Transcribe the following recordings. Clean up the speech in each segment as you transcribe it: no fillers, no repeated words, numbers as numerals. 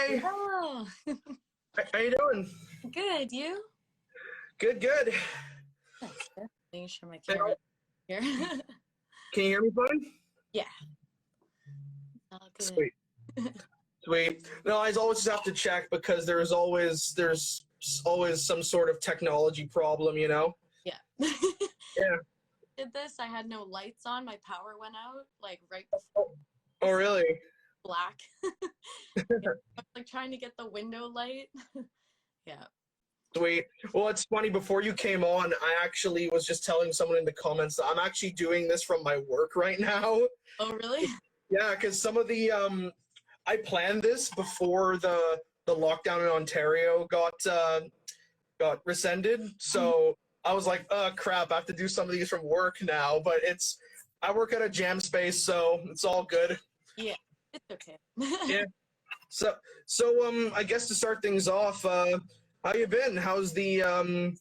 Hi. Hello. How you doing? Good. You? Good, good. Making sure my camera here. Can you hear me fine? Yeah. All good. Sweet. Sweet. No, I always just have to check because there's always some sort of technology problem, you know? Yeah. Yeah. Did this, I had no lights on. My power went out like right before. Oh, really? Black. Yeah. I was like trying to get the window light. Yeah. Sweet. Well, it's funny, before you came on, I actually was just telling someone in the comments that I'm actually doing this from my work right now. Oh, really? Yeah, because some of the I planned this before the lockdown in Ontario got rescinded. So I was like, crap, I have to do some of these from work now. But I work at a jam space, so it's all good. Yeah, it's okay. Yeah. So I guess to start things off, how you been? How's things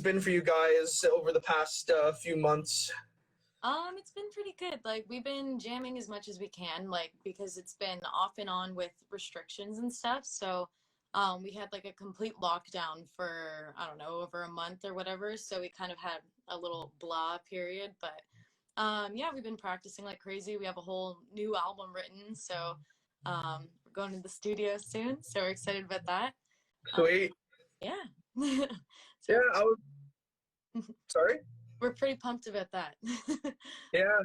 been for you guys over the past few months? It's been pretty good. Like, we've been jamming as much as we can, like, because it's been off and on with restrictions and stuff. So, we had like a complete lockdown for, I don't know, over a month or whatever. So we kind of had a little blah period, but yeah, we've been practicing like crazy. We have a whole new album written, so we're going to the studio soon. So we're excited about that. Sweet. Yeah. Yeah, I was sorry. We're pretty pumped about that. Yeah,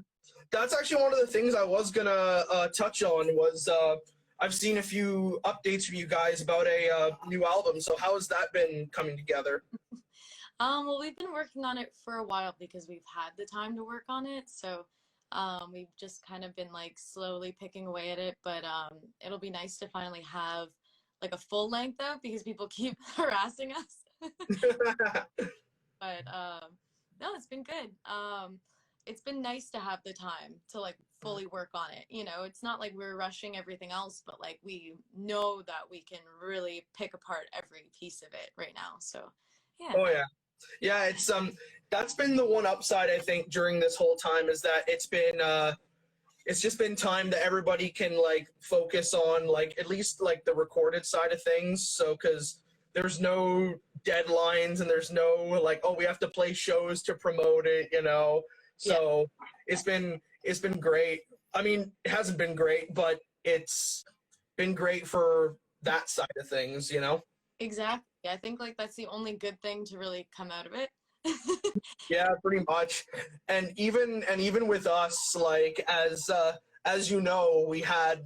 that's actually one of the things I was gonna touch on was I've seen a few updates from you guys about a new album. So how has that been coming together? Well, we've been working on it for a while because we've had the time to work on it. So we've just kind of been like slowly picking away at it. But it'll be nice to finally have like a full length out because people keep harassing us. But no, it's been good. It's been nice to have the time to like fully work on it. You know, it's not like we're rushing everything else, but like we know that we can really pick apart every piece of it right now. So yeah. Oh yeah. Yeah, it's that's been the one upside I think during this whole time, is that it's just been time that everybody can like focus on like at least like the recorded side of things. So because there's no deadlines and there's no like, oh, we have to play shows to promote it, you know. So it's been great. I mean, it hasn't been great, but it's been great for that side of things, you know. Exactly. I think like that's the only good thing to really come out of it. Yeah, pretty much. And even with us, like as you know, we had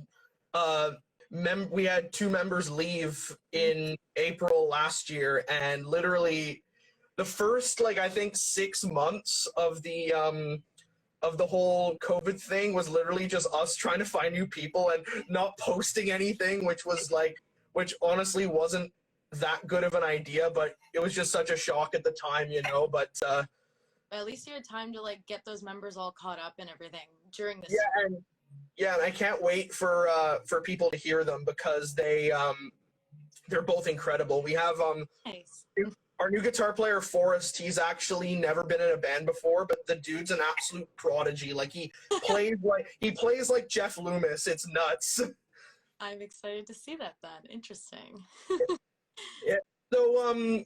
two members leave in April last year, and literally the first like I think 6 months of the whole COVID thing was literally just us trying to find new people and not posting anything, which honestly wasn't that good of an idea, but it was just such a shock at the time, you know. But at least you had time to like get those members all caught up and everything during this. Yeah, and I can't wait for people to hear them because they're both incredible. We have Nice. our new guitar player Forrest. He's actually never been in a band before, but the dude's an absolute prodigy. Like he plays like Jeff Loomis. It's nuts. I'm excited to see that then. Interesting. Yeah. So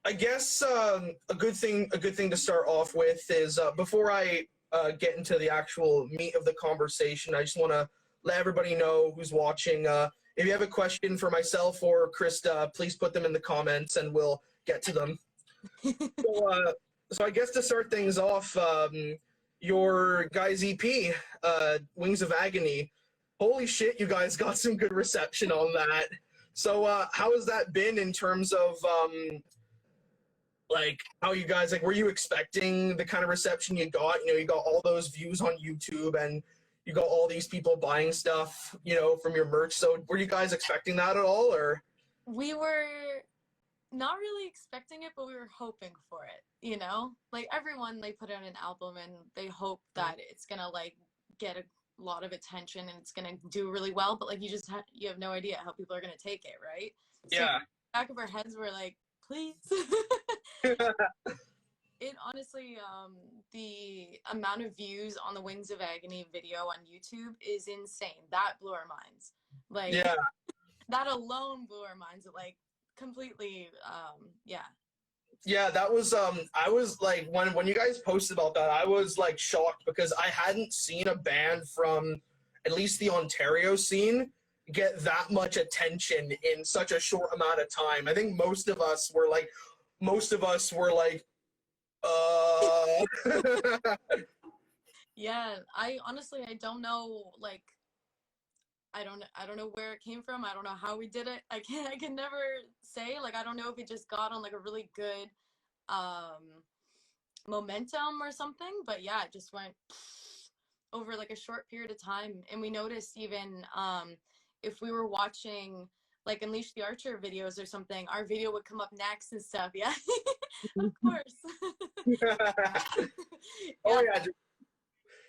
I guess a good thing to start off with is before I get into the actual meat of the conversation, I just want to let everybody know who's watching. If you have a question for myself or Krista, please put them in the comments and we'll get to them. So I guess to start things off, your guys' EP, Wings of Agony. Holy shit, you guys got some good reception on that. So how has that been in terms of like how you guys, like, were you expecting the kind of reception you got? You know, you got all those views on YouTube and you got all these people buying stuff, you know, from your merch. So were you guys expecting that at all, or? We were not really expecting it, but we were hoping for it, you know? Like everyone, they put out an album and they hope that it's gonna like get a lot of attention and it's gonna do really well, but like you have no idea how people are gonna take it, right? So Yeah. in the back of our heads we're like, please. It honestly, the amount of views on the Wings of Agony video on YouTube is insane. That blew our minds. Like, Yeah. that alone blew our minds. It like completely, yeah. Yeah, that was I was like when you guys posted about that, I was like shocked because I hadn't seen a band from at least the Ontario scene get that much attention in such a short amount of time. I think most of us were like Yeah, I honestly I don't know, like I don't know where it came from. I don't know how we did it. I can never say. Like I don't know if it just got on like a really good momentum or something, but yeah, it just went over like a short period of time. And we noticed even if we were watching like Unleash the Archer videos or something, our video would come up next and stuff. Yeah. Of course. Oh yeah.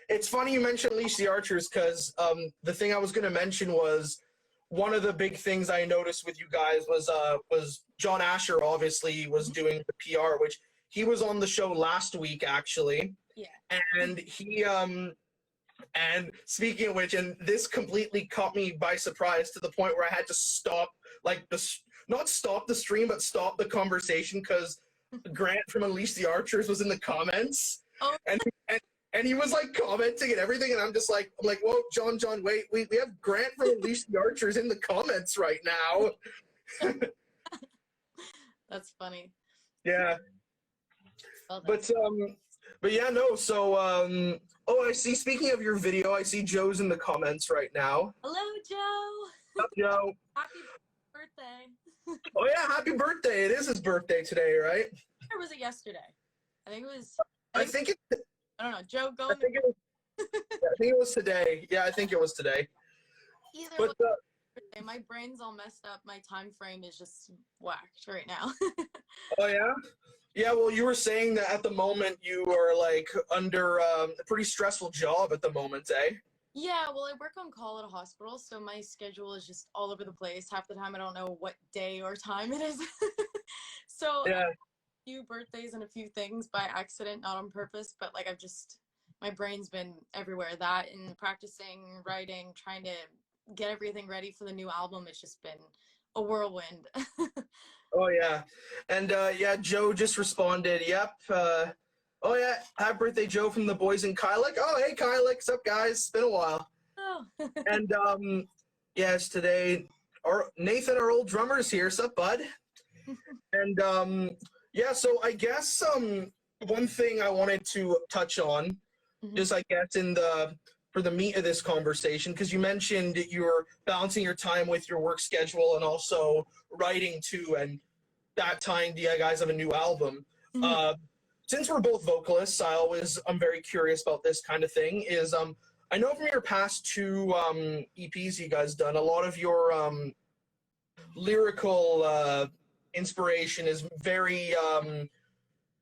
It's funny you mentioned Unleash the Archers because the thing I was going to mention was one of the big things I noticed with you guys was John Asher obviously was doing the PR, which he was on the show last week actually. Yeah. And he and speaking of which, and this completely caught me by surprise to the point where I had to stop not stop the stream but stop the conversation because Grant from Unleash the Archers was in the comments. Oh. And he was like commenting and everything, and I'm like, whoa, John, wait, we have Grant from Unleash the Archers in the comments right now. That's funny. Yeah. Well But yeah, no. So oh, I see. Speaking of your video, I see Joe's in the comments right now. Hello, Joe. What's up, Joe? Happy birthday. Oh yeah, happy birthday! It is his birthday today, right? Or was it yesterday? I think it was. I think I don't know. Joe, go. I think it was today. Yeah, I think it was today. Either But way, my brain's all messed up. My time frame is just whacked right now. oh yeah, yeah. Well, you were saying that at the moment you are like under a pretty stressful job at the moment, eh? Yeah, well, I work on call at a hospital, so my schedule is just all over the place. Half the time, I don't know what day or time it is. So yeah. a few birthdays and a few things by accident, not on purpose, but like my brain's been everywhere. That and practicing, writing, trying to get everything ready for the new album. It's just been a whirlwind. Oh yeah, and yeah, Joe just responded. Yep. Oh yeah, happy birthday, Joe from the boys in Kylik. Oh hey Kylik, what's up guys? It's been a while. Oh. And yes, today Nathan, our old drummer, is here. What's up, bud? And yeah, so I guess one thing I wanted to touch on, just I guess for the meat of this conversation, because you mentioned you're balancing your time with your work schedule and also writing too, and that time you guys have a new album. Since we're both vocalists, I'm very curious about this kind of thing. Is I know from your past two EPs you guys done, a lot of your lyrical inspiration is very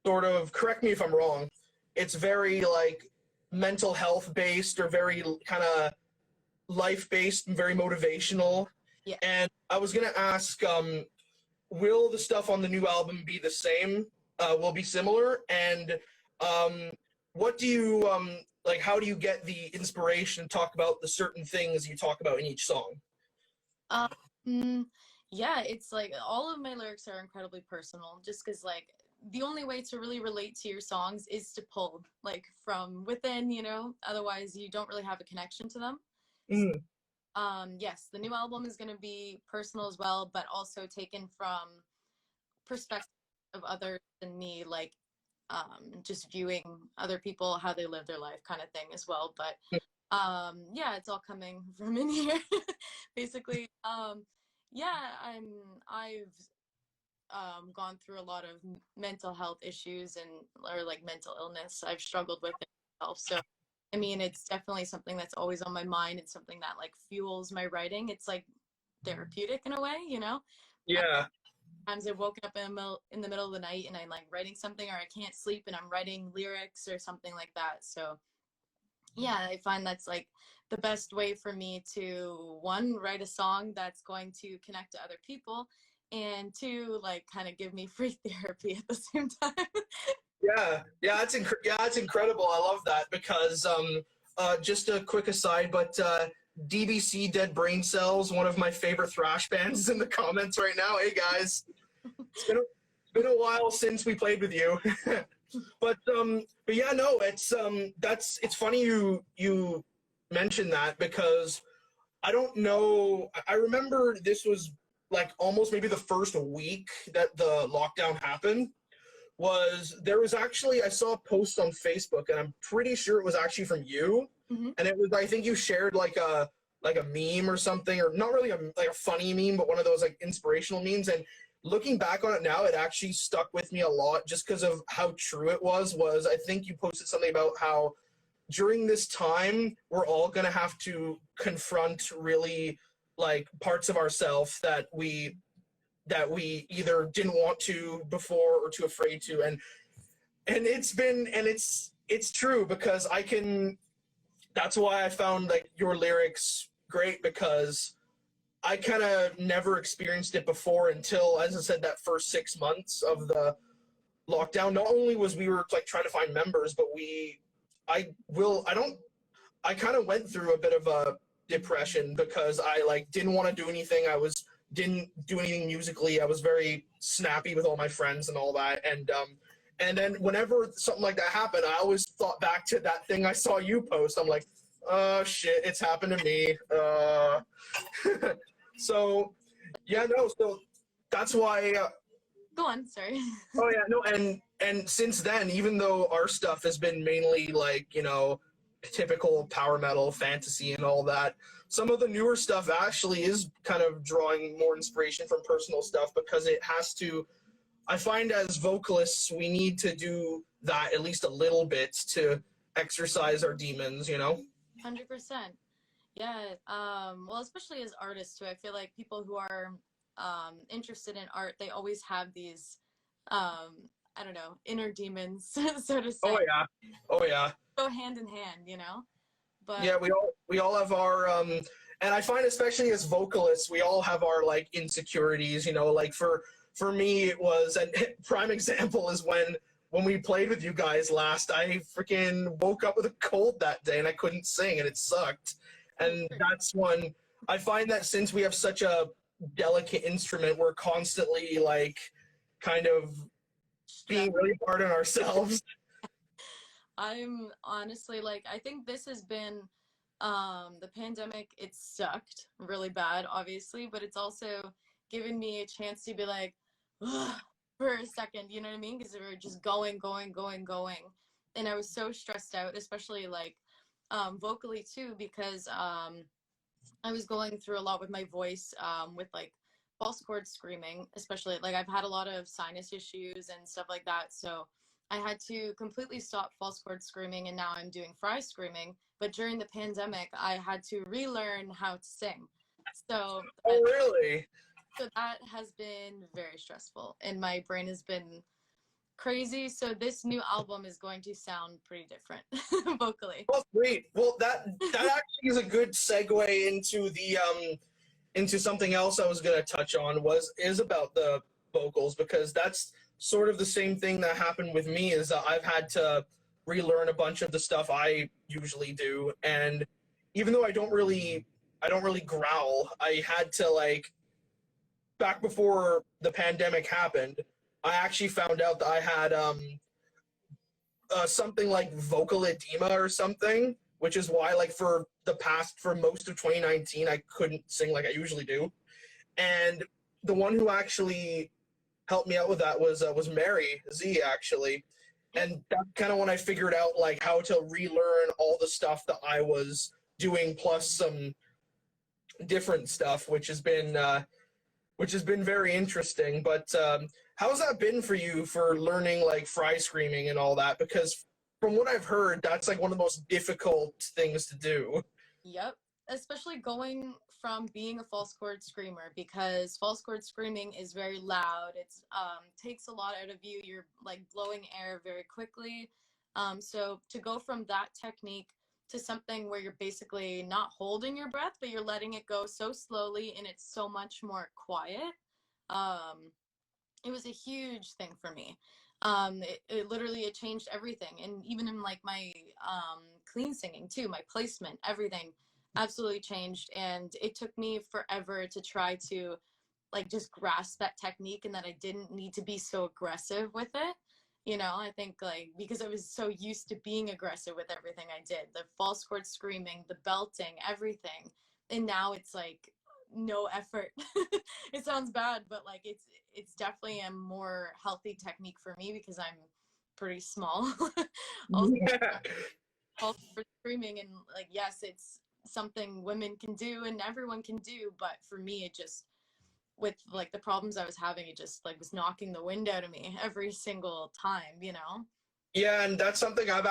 sort of, correct me if I'm wrong, it's very like mental health based or very kind of life based and very motivational. Yeah. And I was gonna ask, will the stuff on the new album be the same? Will be similar? And what do you like? How do you get the inspiration to talk about the certain things you talk about in each song? Yeah, it's like all of my lyrics are incredibly personal, just because like the only way to really relate to your songs is to pull like from within, you know, otherwise you don't really have a connection to them. Yes, the new album is going to be personal as well, but also taken from perspective of others than me, like just viewing other people, how they live their life kind of thing as well. But yeah, it's all coming from in here basically. Yeah, I've gone through a lot of mental health issues or like mental illness. I've struggled with it myself. So, I mean, it's definitely something that's always on my mind. It's something that like fuels my writing. It's like therapeutic in a way, you know? Yeah. Sometimes I've woken up in the middle of the night and I'm like writing something, or I can't sleep and I'm writing lyrics or something like that. So yeah, I find that's like the best way for me to, one, write a song that's going to connect to other people, and two, like kind of give me free therapy at the same time. Yeah, that's incredible. I love that because just a quick aside, but DBC Dead Brain Cells, one of my favorite thrash bands, in the comments right now. Hey guys, it's been a while since we played with you. but yeah, no, it's funny you mentioned that, because I don't know. I remember this was like almost maybe the first week that the lockdown happened. There was actually, I saw a post on Facebook, and I'm pretty sure it was actually from you. Mm-hmm. And it was, I think you shared like a meme or something, or not really like a funny meme, but one of those like inspirational memes. And looking back on it now, it actually stuck with me a lot just because of how true it was. I think you posted something about how during this time we're all gonna have to confront really like parts of ourselves that we either didn't want to before or too afraid to. And it's true, because that's why I found like your lyrics great, because I kind of never experienced it before until, as I said, that first 6 months of the lockdown. Not only was we were like trying to find members, but I kind of went through a bit of a depression, because I like didn't want to do anything. Didn't do anything musically. I was very snappy with all my friends and all that. And then whenever something like that happened, I always thought back to that thing I saw you post. I'm like, oh shit, it's happened to me. So yeah, no, so that's why. Go on, sorry. Oh yeah, no, and since then, even though our stuff has been mainly like, typical power metal, fantasy, and all that, some of the newer stuff actually is kind of drawing more inspiration from personal stuff, because it has to. I find as vocalists, we need to do that at least a little bit to exercise our demons, 100%. Yeah. Well, especially as artists too, I feel like people who are interested in art, they always have these, I don't know, inner demons, so to say. Oh yeah. Go hand in hand, But yeah, we all have our and I find, especially as vocalists, we all have our like insecurities, like for me it was, and prime example is when we played with you guys last, I freaking woke up with a cold that day and I couldn't sing, and it sucked. And that's when I find that since we have such a delicate instrument, we're constantly like kind of being really hard on ourselves. I'm honestly like, I think this has been the pandemic. It sucked really bad, obviously, but it's also given me a chance to be like, for a second, you know what I mean? Because we were just going. And I was so stressed out, especially like vocally too, because I was going through a lot with my voice, with like false chord screaming, especially like I've had a lot of sinus issues and stuff like that. So I had to completely stop false chord screaming, and now I'm doing fry screaming. But during the pandemic, I had to relearn how to sing. So oh really? So that has been very stressful, and my brain has been crazy. So this new album is going to sound pretty different vocally. Oh, great. Well, that actually is a good segue into something else I was going to touch on, is about the vocals, because that's sort of the same thing that happened with me, is that I've had to relearn a bunch of the stuff I usually do. And even though I don't really growl, I had to, like, back before the pandemic happened, I actually found out that I had something like vocal edema or something, which is why, like, for most of 2019, I couldn't sing like I usually do. And the one who actually helped me out with that was Mary Z, actually. And that's kind of when I figured out like how to relearn all the stuff that I was doing, plus some different stuff, which has been very interesting. But how's that been for you, for learning like fry screaming and all that? Because from what I've heard, that's like one of the most difficult things to do. Yep. Especially going from being a false chord screamer, because false chord screaming is very loud. It's takes a lot out of you. You're like blowing air very quickly. So to go from that technique to something where you're basically not holding your breath, but you're letting it go so slowly, and it's so much more quiet. It was a huge thing for me. It literally, it changed everything. And even in like my clean singing too, my placement, everything. absolutely changed, and it took me forever to try to like just grasp that technique, and that I didn't need to be so aggressive with it. You know, I think like because I was so used to being aggressive with everything I did, the false chord screaming, the belting, everything. And now it's like no effort. It sounds bad, but like it's definitely a more healthy technique for me because I'm pretty small. Also, Yeah. false chord screaming, and like yes, it's something women can do and everyone can do, but for me it just, with like the problems I was having, it just like was knocking the wind out of me every single time, you know? Yeah, and that's something I've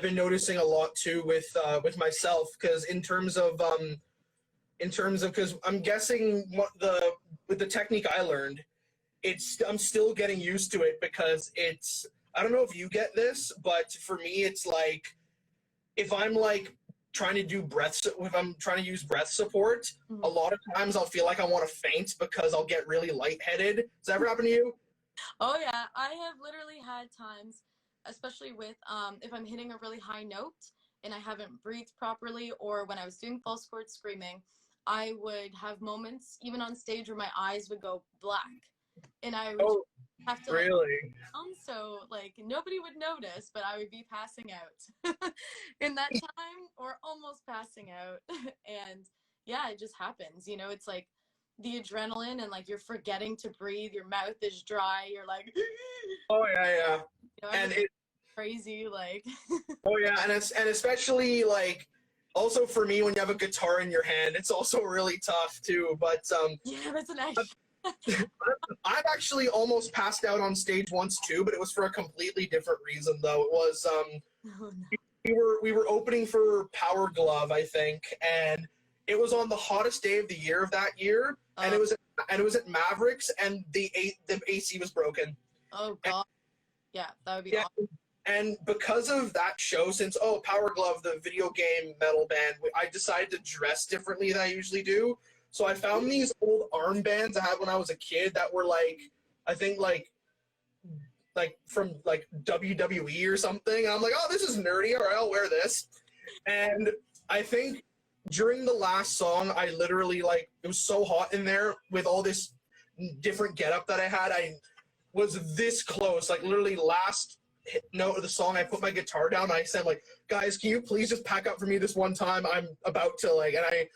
been noticing a lot too with myself, because in terms of because I'm guessing what the with the technique I learned, I'm still getting used to it, because it's, I don't know if you get this, but for me it's like if I'm like trying to do if I'm trying to use breath support, a lot of times I'll feel like I want to faint because I'll get really lightheaded. Does that ever happen to you? Oh yeah, I have literally had times, especially with if I'm hitting a really high note and I haven't breathed properly, or when I was doing false chord screaming, I would have moments even on stage where my eyes would go black, and I would Oh, have to like really? so like nobody would notice, but I would be passing out in that time, or almost passing out. And yeah, it just happens, you know. It's like the adrenaline, and like you're forgetting to breathe, your mouth is dry, you're like Oh yeah, yeah. you know, And everything's crazy, like oh yeah, and especially like also for me when you have a guitar in your hand, it's also really tough too. But yeah, that's an extra. I've actually almost passed out on stage once too, but it was for a completely different reason though. It was Oh, no. we were opening for Power Glove, I think, and it was on the hottest day of the year of that year, and it was at Mavericks, and the AC was broken. Oh god, yeah, that would be Yeah, awesome. and because of that show, since Power Glove, the video game metal band, I decided to dress differently than I usually do. So I found these old armbands I had when I was a kid that were like, I think like from like WWE or something. And I'm like, oh, this is nerdy. All right, I'll wear this. And I think during the last song, I literally like, it was so hot in there with all this different getup that I had. I was this close, like literally last note of the song, I put my guitar down. I said like, guys, can you please just pack up for me this one time? I'm about to like, and I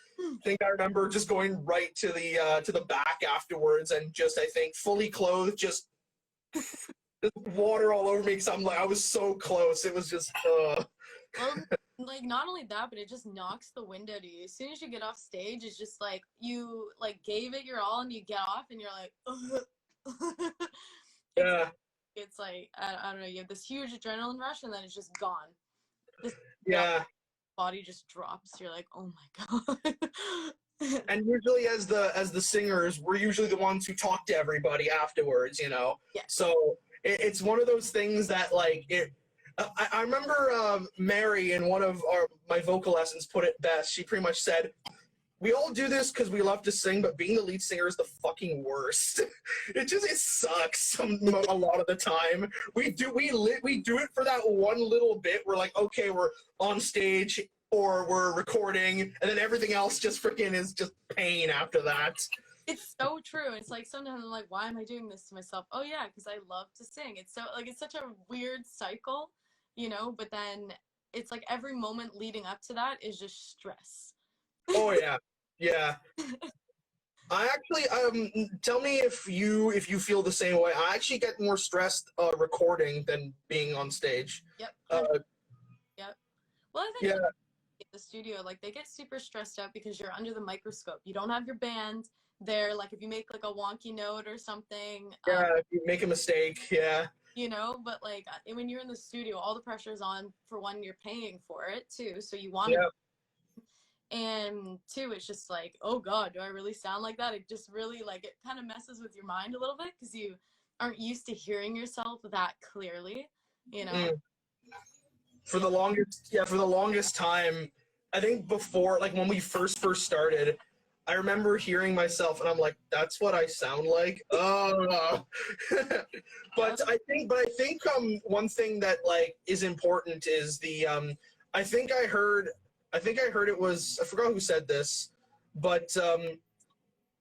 think I remember just going right to the back afterwards, and just I think fully clothed, just water all over me because I was so close. It was just Well, like not only that, but it just knocks the wind out of you. As soon as you get off stage, it's just like you like gave it your all, and you get off, and you're like, ugh. yeah. It's like I don't know. You have this huge adrenaline rush, and then it's just gone. This Yeah. body just drops. You're like, oh my god. And usually as the singers, we're usually the ones who talk to everybody afterwards, you know. Yeah. So it's one of those things that like it. I remember Mary in one of my vocal lessons put it best. She pretty much said, "We all do this because we love to sing, but being the lead singer is the fucking worst. It sucks a lot of the time. We do it for that one little bit. We're like, okay, we're on stage or we're recording, and then everything else just freaking is just pain after that." It's so true. It's like sometimes I'm like, why am I doing this to myself? Oh yeah, because I love to sing. It's so like it's such a weird cycle, you know. But then it's like every moment leading up to that is just stress. Oh yeah, yeah. I actually tell me if you feel the same way. I actually get more stressed recording than being on stage. Yep. Uh, Yep. Well, I think yeah. in the studio, like they get super stressed out because you're under the microscope. You don't have your band there. Like if you make like a wonky note or something, Yeah, if you make a mistake, yeah. you know. But like when you're in the studio, all the pressure's on. For one, you're paying for it too, so you want to. Yeah. And two, it's just like, oh god, do I really sound like that? It just really like it kind of messes with your mind a little bit because you aren't used to hearing yourself that clearly, you know. For the longest time, I think before, like when we first started, I remember hearing myself and I'm like, that's what I sound like. Oh. But I think one thing that like is important is the I think I heard I think I heard it was, I forgot who said this, but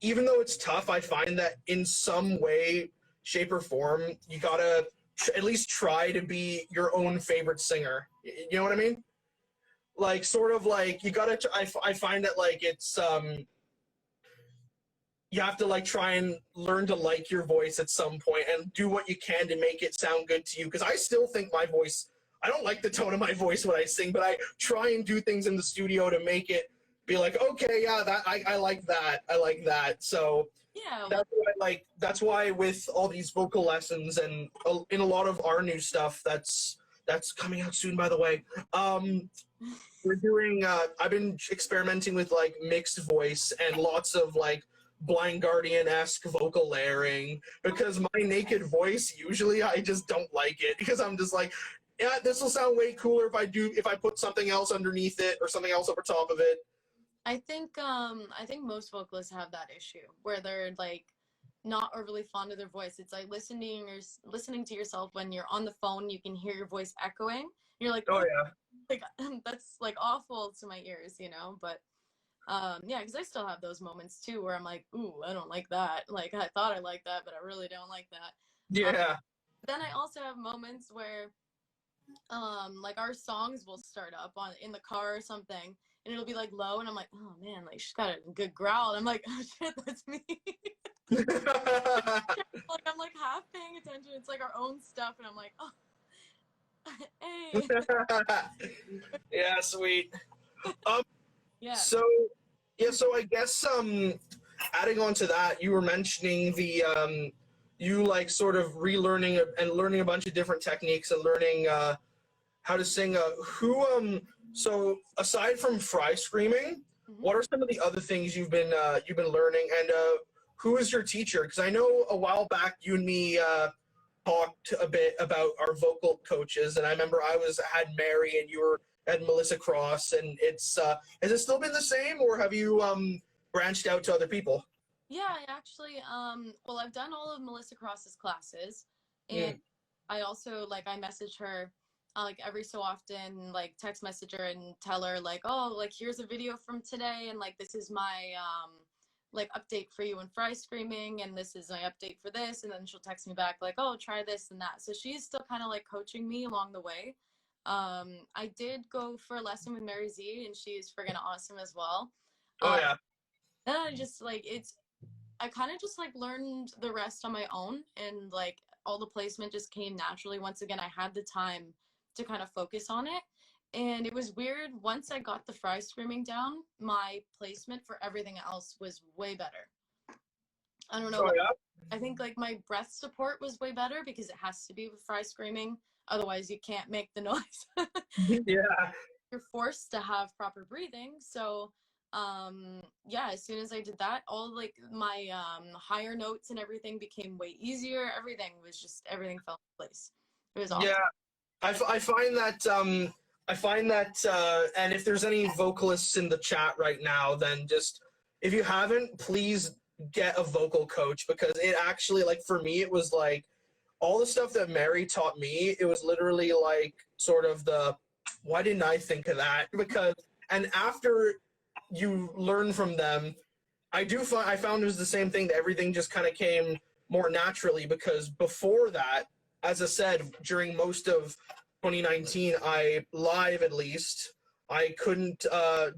even though it's tough, I find that in some way, shape, or form, you gotta at least try to be your own favorite singer. You know what I mean? Like, sort of like, you gotta, I find that, like, it's, you have to, like, try and learn to like your voice at some point and do what you can to make it sound good to you. Because I still think my voice, I don't like the tone of my voice when I sing, but I try and do things in the studio to make it be like, okay, yeah, that I like that. I like that. So Yeah. that's why with all these vocal lessons and in a lot of our new stuff that's coming out soon, by the way, we're doing, I've been experimenting with, like, mixed voice and lots of, like, Blind Guardian-esque vocal layering, because my naked voice, usually I just don't like it, because I'm just like, yeah, this will sound way cooler if I put something else underneath it or something else over top of it. I think most vocalists have that issue where they're like not overly fond of their voice. It's like listening to yourself when you're on the phone, you can hear your voice echoing. You're like, oh yeah, like that's like awful to my ears, you know. But yeah, because I still have those moments too where I'm like, ooh, I don't like that. Like I thought I liked that, but I really don't like that. yeah. Then I also have moments where like our songs will start up in the car or something, and it'll be like low, and I'm like, oh man, like she's got a good growl. And I'm like, oh shit, that's me. Like I'm like half paying attention. It's like our own stuff, and I'm like, oh, hey. Yeah, sweet. Yeah. So I guess adding on to that, you were mentioning the you like sort of relearning and learning a bunch of different techniques and learning how to sing. So aside from fry screaming, what are some of the other things you've been learning, and who is your teacher? Because I know a while back you and me talked a bit about our vocal coaches, and I remember I had Mary and you had Melissa Cross, and it's has it still been the same, or have you branched out to other people? Yeah, I actually well, I've done all of Melissa Cross's classes, and I also like I message her like every so often, like text message her and tell her like, oh, like here's a video from today, and like this is my like update for you in fry screaming, and this is my update for this, and then she'll text me back like, oh, try this and that. So she's still kind of like coaching me along the way. I did go for a lesson with Mary Z, and she's friggin' awesome as well. Oh yeah. Then I kind of just like learned the rest on my own, and like all the placement just came naturally. Once again, I had the time to kind of focus on it, and it was weird. Once I got the fry screaming down, my placement for everything else was way better. I don't know. Oh, yeah? I think like my breath support was way better because it has to be with fry screaming. Otherwise, you can't make the noise. Yeah. You're forced to have proper breathing. So, yeah, as soon as I did that, all like my higher notes and everything became way easier. Everything fell in place. It was awesome. Yeah. I find that, and if there's any vocalists in the chat right now, then just, if you haven't, please get a vocal coach, because it actually, like, for me, it was like, all the stuff that Mary taught me, it was literally like, sort of why didn't I think of that? Because, and after you learn from them, I found it was the same thing, that everything just kind of came more naturally, because before that, as I said, during most of 2019, live at least, I couldn't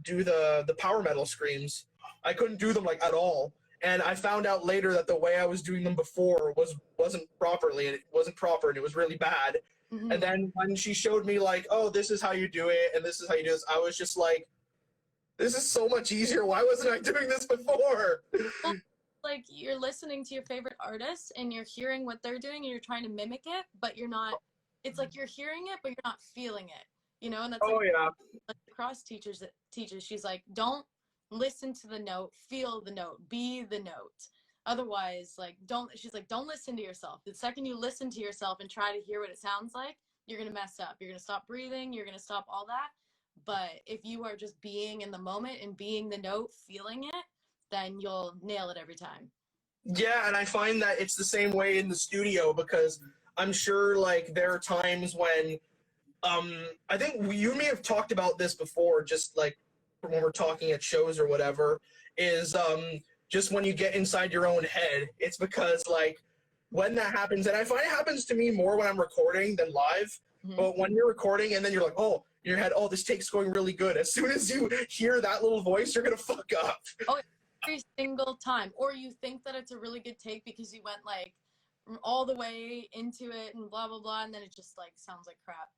do the power metal screams. I couldn't do them like at all. And I found out later that the way I was doing them before wasn't proper, and it was really bad. Mm-hmm. And then when she showed me like, oh, this is how you do it, and this is how you do this, I was just like, this is so much easier. Why wasn't I doing this before? Well, like you're listening to your favorite artist and you're hearing what they're doing and you're trying to mimic it, but you're not, it's like you're hearing it, but you're not feeling it, you know? And that's like the Cross teaches, she's like, don't listen to the note, feel the note, be the note. Otherwise, like, don't listen to yourself. The second you listen to yourself and try to hear what it sounds like, you're going to mess up. You're going to stop breathing. You're going to stop all that. But if you are just being in the moment and being the note, feeling it, then you'll nail it every time. Yeah, and I find that it's the same way in the studio, because I'm sure, like, there are times when I think you may have talked about this before, just like when we're talking at shows or whatever, is just when you get inside your own head, it's because like when that happens, and I find it happens to me more when I'm recording than live, but when you're recording and then you're like, oh, in your head, oh, this take's going really good. As soon as you hear that little voice, you're going to fuck up. Oh, every single time. Or you think that it's a really good take because you went like all the way into it and blah, blah, blah, and then it just like sounds like crap.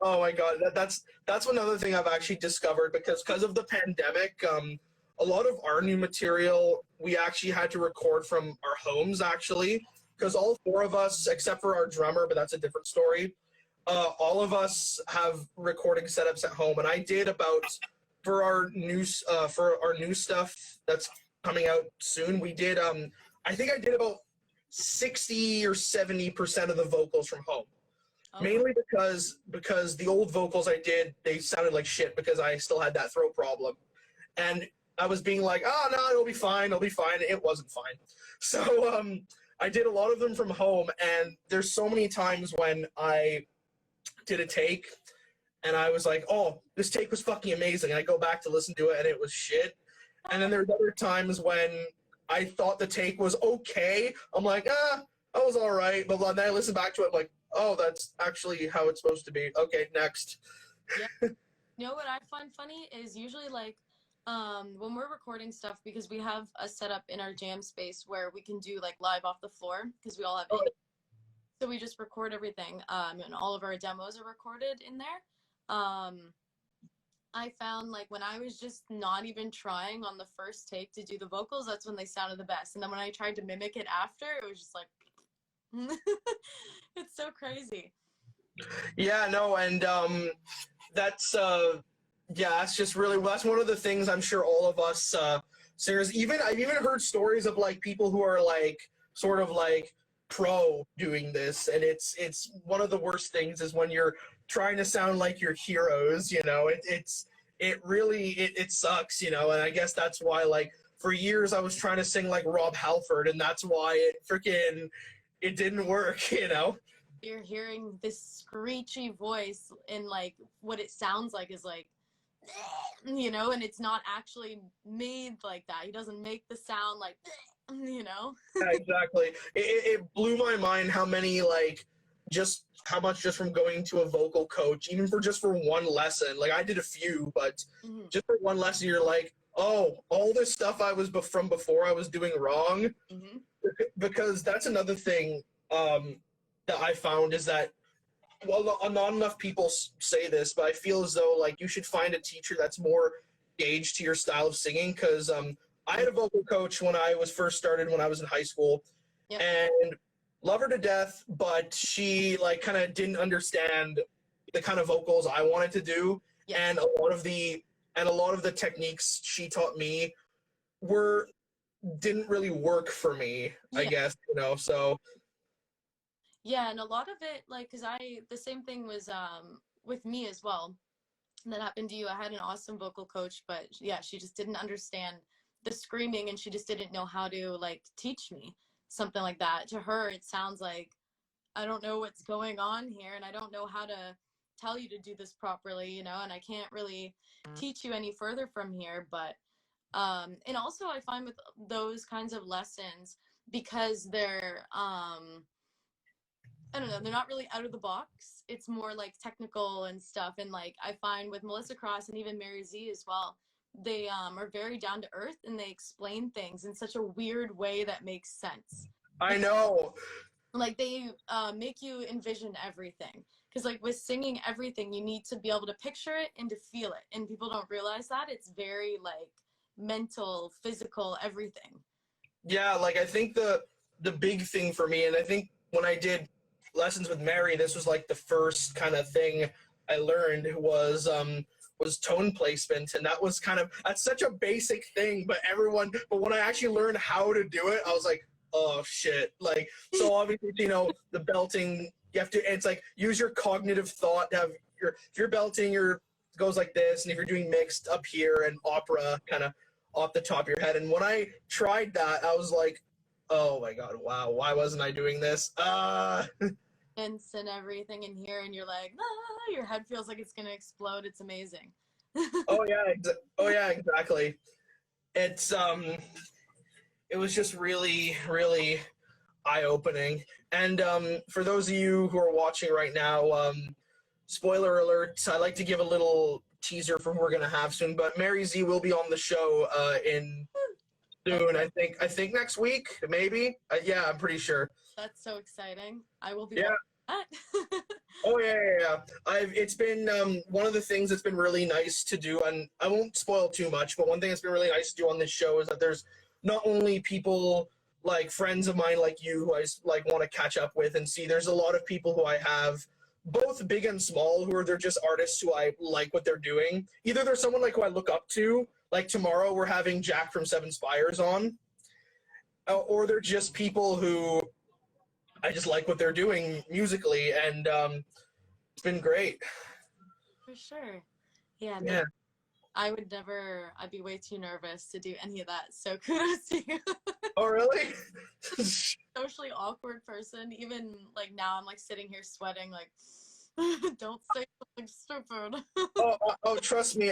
Oh my god, that's another thing I've actually discovered because of the pandemic. A lot of our new material we actually had to record from our homes actually, because all four of us, except for our drummer, but that's a different story. All of us have recording setups at home, and I did about for our new stuff that's coming out soon. We did I think I did about 60 or 70% of the vocals from home. Oh. Mainly because the old vocals I did, they sounded like shit because I still had that throat problem. And I was being like, oh, no, it'll be fine. It wasn't fine. So I did a lot of them from home. And there's so many times when I did a take and I was like, oh, this take was fucking amazing. And I go back to listen to it and it was shit. And then there's other times when I thought the take was okay. I'm like, that was all right. But then I listen back to it, I'm like, oh, that's actually how it's supposed to be. Okay, next. Yeah. You know what I find funny is usually like when we're recording stuff, because we have a setup in our jam space where we can do like live off the floor because we all have so we just record everything and all of our demos are recorded in there. I found like when I was just not even trying on the first take to do the vocals, that's when they sounded the best. And then when I tried to mimic it after, it was just like it's so crazy. Yeah, no, and that's just really, that's one of the things I'm sure all of us singers, I've even heard stories of like people who are like sort of like pro doing this, and it's one of the worst things is when you're trying to sound like your heroes, you know. It really sucks, you know. And I guess that's why like for years I was trying to sing like Rob Halford, and that's why it didn't work, you know. You're hearing this screechy voice, and like what it sounds like is like, you know, and it's not actually made like that. He doesn't make the sound like, you know. Yeah, exactly. It blew my mind how many like how much just from going to a vocal coach, even for one lesson. Like I did a few, but just for one lesson, you're like, oh, all this stuff I was from before I was doing wrong. Because that's another thing that I found is that, well, not enough people say this, but I feel as though like you should find a teacher that's more gauged to your style of singing. Because I had a vocal coach when I was first started when I was in high school, and love her to death, but she like kind of didn't understand the kind of vocals I wanted to do, and a lot of the techniques she taught me didn't really work for me, I guess, you know. So yeah, and a lot of it, like, because the same thing was with me as well that happened to you. I had an awesome vocal coach, but yeah, she just didn't understand the screaming, and she just didn't know how to like teach me something like that. To her it sounds like I don't know what's going on here, and I don't know how to tell you to do this properly, you know, and I can't really teach you any further from here. But and also I find with those kinds of lessons, because they're I don't know, they're not really out of the box. It's more like technical and stuff. And like I find with Melissa Cross and even Mary Z as well, they are very down to earth, and they explain things in such a weird way that makes sense. I know. Like they make you envision everything. Because like with singing everything, you need to be able to picture it and to feel it. And people don't realize that. It's very like mental, physical, everything. Yeah, like I think the big thing for me, and I think when I did lessons with Mary, this was like the first kind of thing I learned was tone placement. And that was that's such a basic thing, but when I actually learned how to do it, I was like, oh shit. Like, so obviously, you know, the belting, you have to, it's like use your cognitive thought to have if you're belting, goes like this, and if you're doing mixed up here and opera kind of off the top of your head. And when I tried that, I was like, oh my god, wow, why wasn't I doing this? Yeah, instruments and everything in here, and you're like, ah, your head feels like it's gonna explode. It's amazing. Oh yeah, exactly. It's it was just really, really eye-opening. And for those of you who are watching right now, spoiler alert, I like to give a little teaser for who we're gonna have soon. But Mary Z will be on the show in soon. I think next week, maybe. Yeah, I'm pretty sure. That's so exciting. I will be Yeah. watching that. Oh yeah. It's been one of the things that's been really nice to do, and I won't spoil too much, but one thing that's been really nice to do on this show is that there's not only people like friends of mine like you who I like want to catch up with and see. There's a lot of people who I have, both big and small, who are they're just artists who I like what they're doing. Either there's someone like who I look up to, like tomorrow we're having Jack from Seven Spires on, or they're just people who I just like what they're doing musically, and it's been great. For sure. Yeah. Yeah. I would never, I'd be way too nervous to do any of that. So kudos to you. Oh, really? Socially awkward person. Even like now I'm like sitting here sweating like, don't say something stupid. oh, trust me.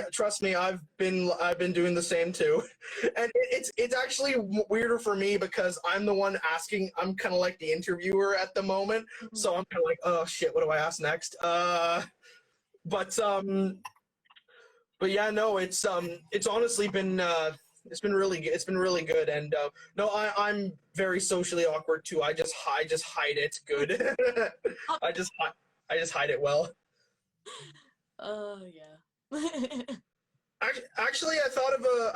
I've been doing the same too, and it's actually weirder for me because I'm the one asking. I'm kind of like the interviewer at the moment, so I'm kind of like, oh shit, what do I ask next? But yeah, no, it's honestly been it's been really good, and no, I'm very socially awkward too. I just hide it good. I just hide it well. Oh yeah. Actually, I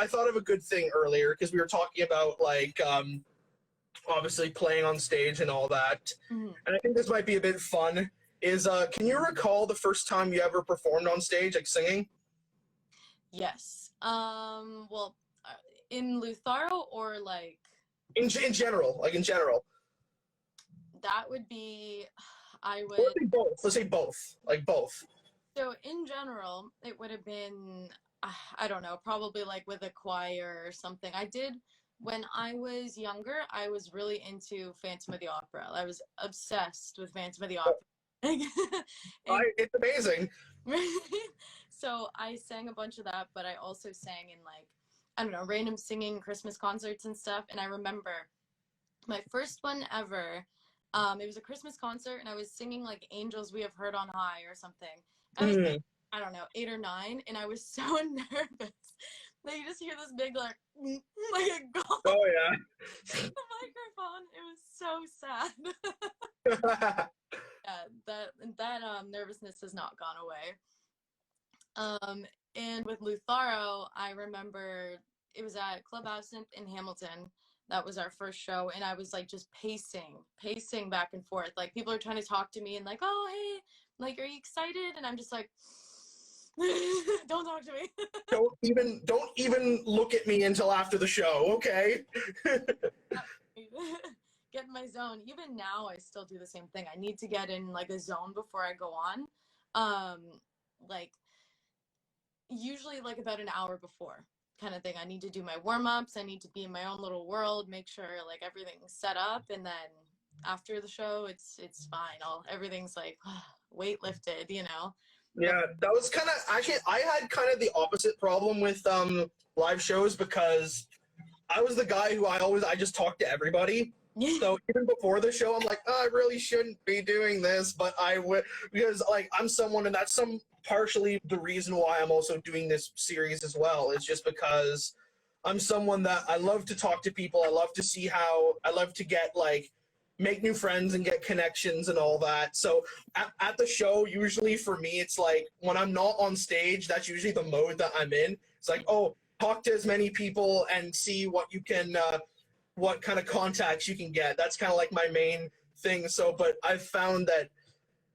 thought of a good thing earlier because we were talking about like obviously playing on stage and all that, and I think this might be a bit fun. Is can you recall the first time you ever performed on stage, like singing? Yes. Well, in Lutharo or like in general, like in general. That would be, I would. Let's say both. Let's say both. Like both. So in general, it would have been, I don't know, probably like with a choir or something. I did, when I was younger, I was really into Phantom of the Opera. I was obsessed with Phantom of the Opera. It's amazing. So I sang a bunch of that, but I also sang in like, I don't know, random singing Christmas concerts and stuff. And I remember my first one ever, it was a Christmas concert and I was singing like Angels We Have Heard on High or something. I was like, I don't know, 8 or 9, and I was so nervous. Like you just hear this big like a gong. Oh yeah. The microphone. It was so sad. Yeah, that nervousness has not gone away. And with Lutharo, I remember it was at Club Absinthe in Hamilton. That was our first show, and I was like just pacing back and forth. Like people are trying to talk to me and like, oh hey, like are you excited? And I'm just like, don't talk to me. Don't even look at me until after the show, okay? Get in my zone. Even now I still do the same thing. I need to get in like a zone before I go on. Like usually like about an hour before kind of thing. I need to do my warm-ups. I need to be in my own little world, make sure like everything's set up, and then after the show it's fine. Everything's like weight lifted, you know. Yeah, that was kind of actually I had kind of the opposite problem with live shows because I was the guy who I just talked to everybody. So even before the show, I'm like, oh, I really shouldn't be doing this, but I would, because like I'm someone, and that's partially the reason why I'm also doing this series as well. It's just because I'm someone that I love to talk to people. I love to get like make new friends and get connections and all that. So at the show, usually for me, it's like when I'm not on stage, that's usually the mode that I'm in. It's like, oh, talk to as many people and see what you can. What kind of contacts you can get. That's kind of like my main thing. So, but I've found that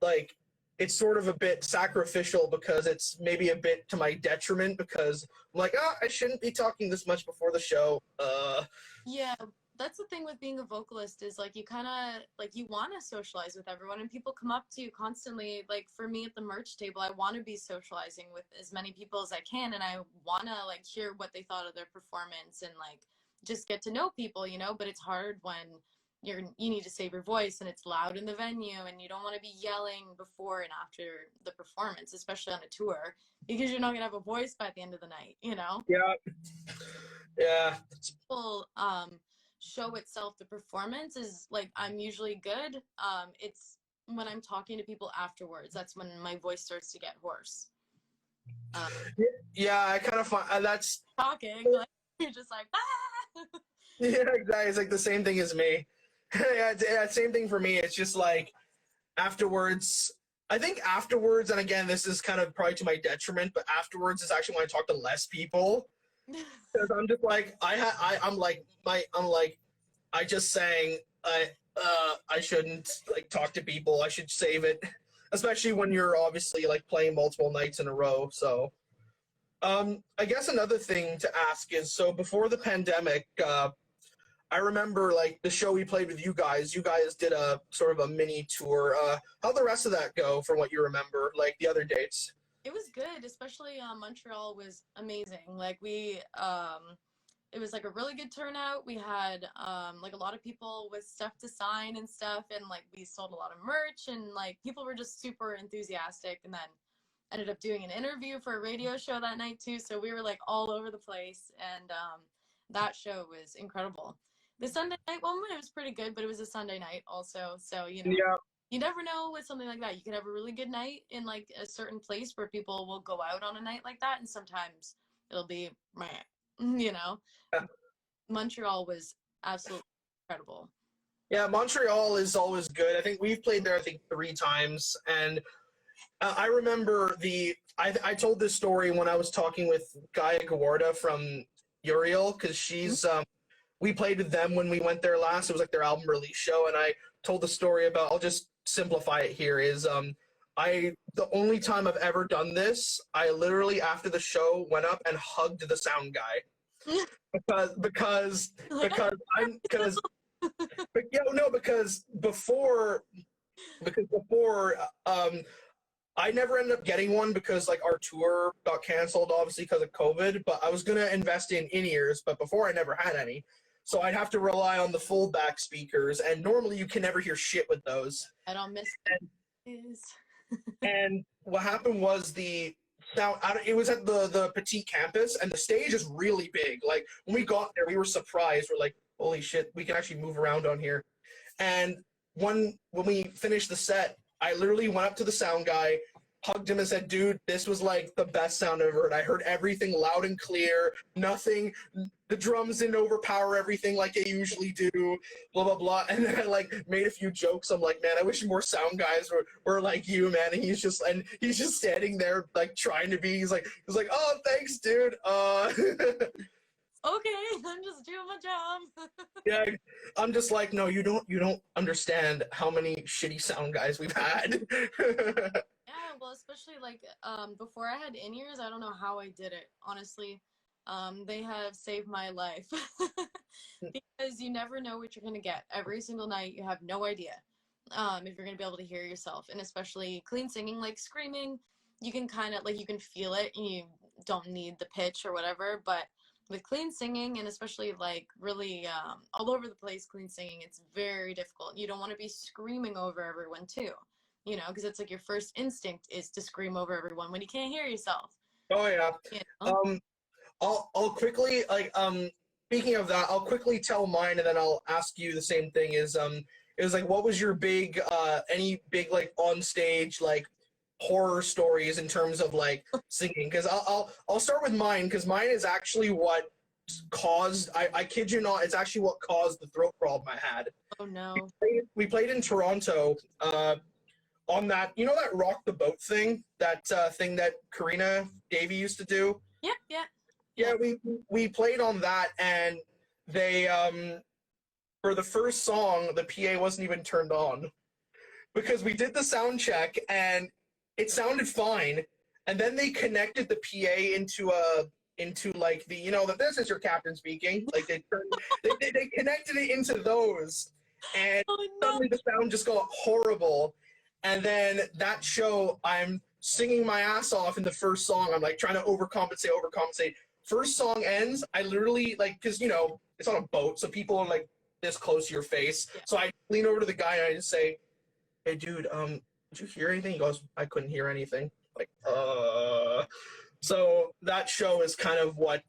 like it's sort of a bit sacrificial because it's maybe a bit to my detriment because I'm like, oh, I shouldn't be talking this much before the show. Yeah, that's the thing with being a vocalist is like you kind of like you want to socialize with everyone and people come up to you constantly. Like for me at the merch table, I want to be socializing with as many people as I can, and I want to like hear what they thought of their performance and like just get to know people, you know. But it's hard when you need to save your voice, and it's loud in the venue, and you don't want to be yelling before and after the performance, especially on a tour, because you're not gonna have a voice by the end of the night, you know? Yeah. Well, show itself, the performance is like, I'm usually good. It's when I'm talking to people afterwards, that's when my voice starts to get hoarse. Yeah, I kind of find that's Talking, like, you're just like, ah! yeah, exactly. It's like the same thing as me. Yeah, same thing for me. It's just like afterwards. I think afterwards, and again, this is kind of probably to my detriment, but afterwards is actually when I talk to less people, because I'm just like I'm like I just sang I shouldn't like talk to people. I should save it, especially when you're obviously like playing multiple nights in a row. So I guess another thing to ask is, so before the pandemic, I remember like the show we played with you guys. You guys did a sort of a mini tour. How'd the rest of that go from what you remember, like the other dates? It was good, especially Montreal was amazing. Like it was like a really good turnout. We had like a lot of people with stuff to sign and stuff, and like we sold a lot of merch, and like people were just super enthusiastic. And then ended up doing an interview for a radio show that night too. So we were like all over the place, and that show was incredible. The Sunday night one, it was pretty good, but it was a Sunday night also. So, you know, Yeah. you never know with something like that. You could have a really good night in like a certain place where people will go out on a night like that, and sometimes it'll be meh, you know. Montreal was absolutely incredible. Yeah, Montreal is always good. I think we've played there, I think 3 times, and I remember I told this story when I was talking with Gaia Gawarda from Uriel, because she's we played with them when we went there last. It was like their album release show, and I told the story about, I'll just simplify it here, is the only time I've ever done this, I literally after the show went up and hugged the sound guy. because before I never ended up getting one because like our tour got canceled obviously because of COVID, but I was gonna invest in in-ears, but before I never had any. So I'd have to rely on the foldback speakers, and normally you can never hear shit with those. I don't miss it. And what happened was it was at the Petite campus, and the stage is really big. Like when we got there, we were surprised. We're like, holy shit, we can actually move around on here. And when we finished the set, I literally went up to the sound guy, hugged him, and said, dude, this was like the best sound I've heard. I heard everything loud and clear, nothing, the drums didn't overpower everything like they usually do, blah, blah, blah. And then I like made a few jokes. I'm like, man, I wish more sound guys were like you, man. And he's just standing there like trying to be, he's like, oh, thanks, dude. Okay, I'm just doing my job. Yeah, I'm just like, no, you don't understand how many shitty sound guys we've had. Yeah, well, especially like before I had in-ears, I don't know how I did it, honestly. They have saved my life because you never know what you're gonna get. Every single night, you have no idea if you're gonna be able to hear yourself, and especially clean singing, like screaming, you can kind of like you can feel it, and you don't need the pitch or whatever, but with clean singing, and especially like really all over the place clean singing, it's very difficult. You don't want to be screaming over everyone too, you know, because it's like your first instinct is to scream over everyone when you can't hear yourself. Oh yeah. You know? I'll quickly speaking of that, I'll quickly tell mine, and then I'll ask you the same thing. It was like, what was your big any big like on stage like horror stories in terms of like singing? Because I'll start with mine, because mine is actually what caused, I kid you not, it's actually what caused the throat problem I had. Oh no. We played in Toronto on that, you know, that rock the boat thing, that thing that Karina Davey used to do. Yeah, we played on that, and they for the first song the PA wasn't even turned on, because we did the sound check and it sounded fine, and then they connected the PA into like the, you know, that this is your captain speaking, like they connected it into those, and suddenly the sound just got horrible. And then that show, I'm singing my ass off in the first song. I'm like trying to overcompensate. First song ends, I literally like, because you know it's on a boat, so people are like this close to your face. Yeah. So I lean over to the guy and I just say, "Hey, dude, did you hear anything?" He goes, "I couldn't hear anything." Like, So that show is kind of what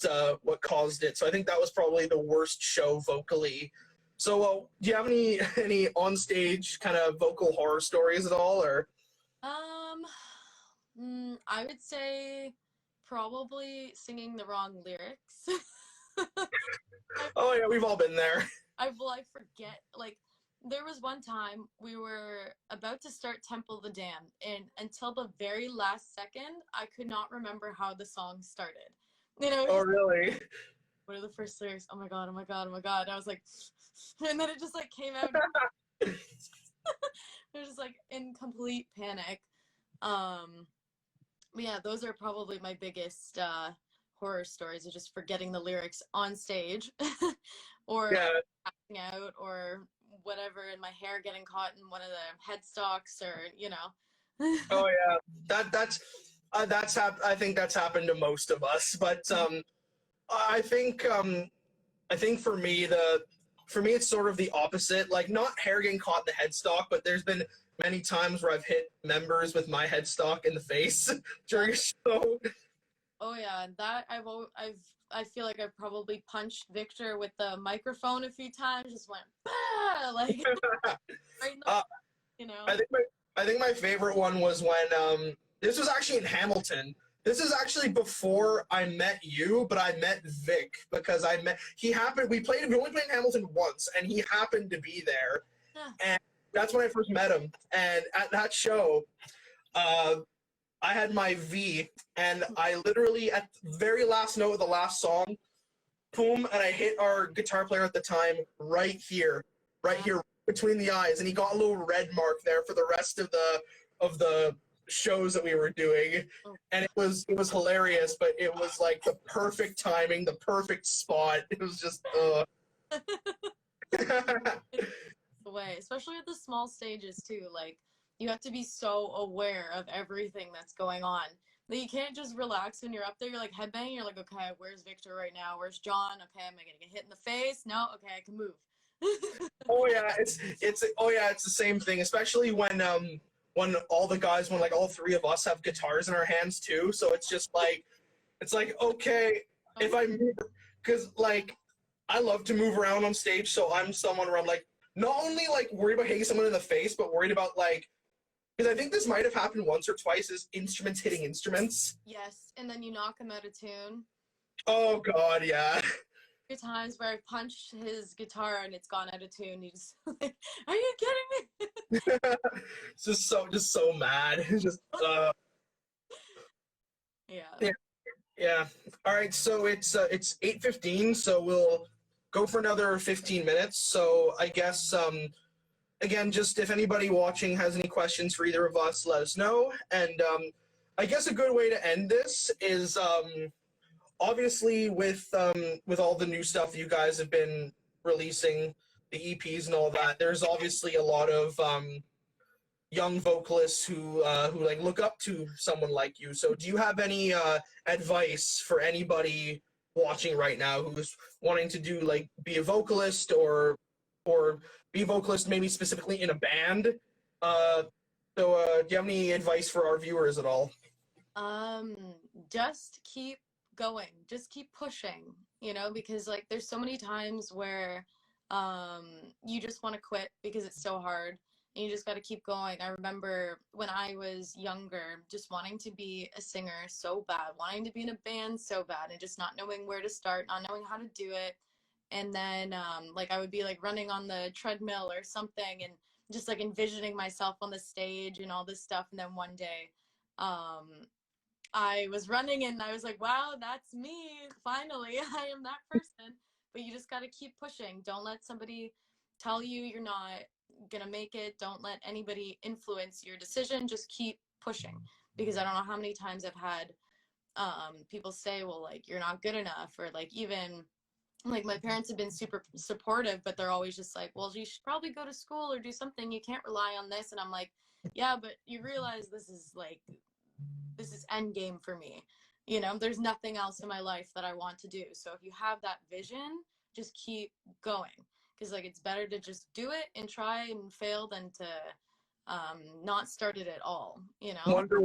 caused it. So I think that was probably the worst show vocally. So do you have any onstage kind of vocal horror stories at all, or? I would say probably singing the wrong lyrics. Oh yeah, we've all been there. I forget, like, there was one time we were about to start Temple the Dam, and until the very last second, I could not remember how the song started. You know, Oh really? what are the first lyrics? Oh my god, oh my god, oh my god. I was like, and then it just like came out. It was just like in complete panic. But yeah, those are probably my biggest horror stories, of just forgetting the lyrics on stage, or passing out, or whatever, and my hair getting caught in one of the headstocks, or you know. Oh yeah, that's I think that's happened to most of us. But I think for me it's sort of the opposite. Like, not hair getting caught in the headstock, but there's been many times where I've hit members with my headstock in the face during a show. Oh yeah, that I feel like I've probably punched Victor with the microphone a few times. Just went bah! Like right in the, you know. I think my favorite one was when this was actually in Hamilton. This is actually before I met you, but I met Vic because we only played in Hamilton once, and he happened to be there. And that's when I first met him. And at that show, I had my V, and I literally, at the very last note of the last song, boom, and I hit our guitar player at the time right here between the eyes, and he got a little red mark there for the rest of the shows that we were doing. And it was hilarious, but it was like the perfect timing, the perfect spot. It was just the way, especially at the small stages too. Like, you have to be so aware of everything that's going on. Like, you can't just relax when you're up there. You're like headbanging. You're like, okay, where's Victor right now? Where's John? Okay, am I gonna get hit in the face? No. Okay, I can move. Oh yeah, it's the same thing, especially when all the guys, when like all three of us have guitars in our hands too. So it's just like, okay, if I move, because like I love to move around on stage, so I'm someone where I'm like not only like worried about hitting someone in the face, but worried about like, because I think this might have happened once or twice, is instruments hitting instruments. Yes, and then you knock him out of tune. Oh god, yeah. Times where I punched his guitar and it's gone out of tune. You just like, are you kidding me? just so mad. Just yeah. All right, so it's 8:15, so we'll go for another 15 minutes. So I guess again, just if anybody watching has any questions for either of us, let us know. And I guess a good way to end this is obviously with all the new stuff you guys have been releasing, the EPs and all that, there's obviously a lot of young vocalists who like look up to someone like you. So do you have any advice for anybody watching right now who's wanting to do, like, be a vocalist or be a vocalist maybe specifically in a band? Do you have any advice for our viewers at all? Just keep going, just keep pushing, you know, because like there's so many times where you just want to quit because it's so hard, and you just got to keep going. I remember when I was younger, just wanting to be a singer so bad, wanting to be in a band so bad, and just not knowing where to start, not knowing how to do it. And then like I would be like running on the treadmill or something, and just like envisioning myself on the stage and all this stuff. And then one day I was running and I was like, wow, that's me. Finally, I am that person. But you just got to keep pushing. Don't let somebody tell you you're not going to make it. Don't let anybody influence your decision. Just keep pushing. Because I don't know how many times I've had people say, well, like, you're not good enough. Or like, even like my parents have been super supportive, but they're always just like, well, you should probably go to school or do something. You can't rely on this. And I'm like, yeah, but you realize this is end game for me. You know, there's nothing else in my life that I want to do. So if you have that vision, just keep going. because like it's better to just do it and try and fail than to not start it at all, you know? Wonder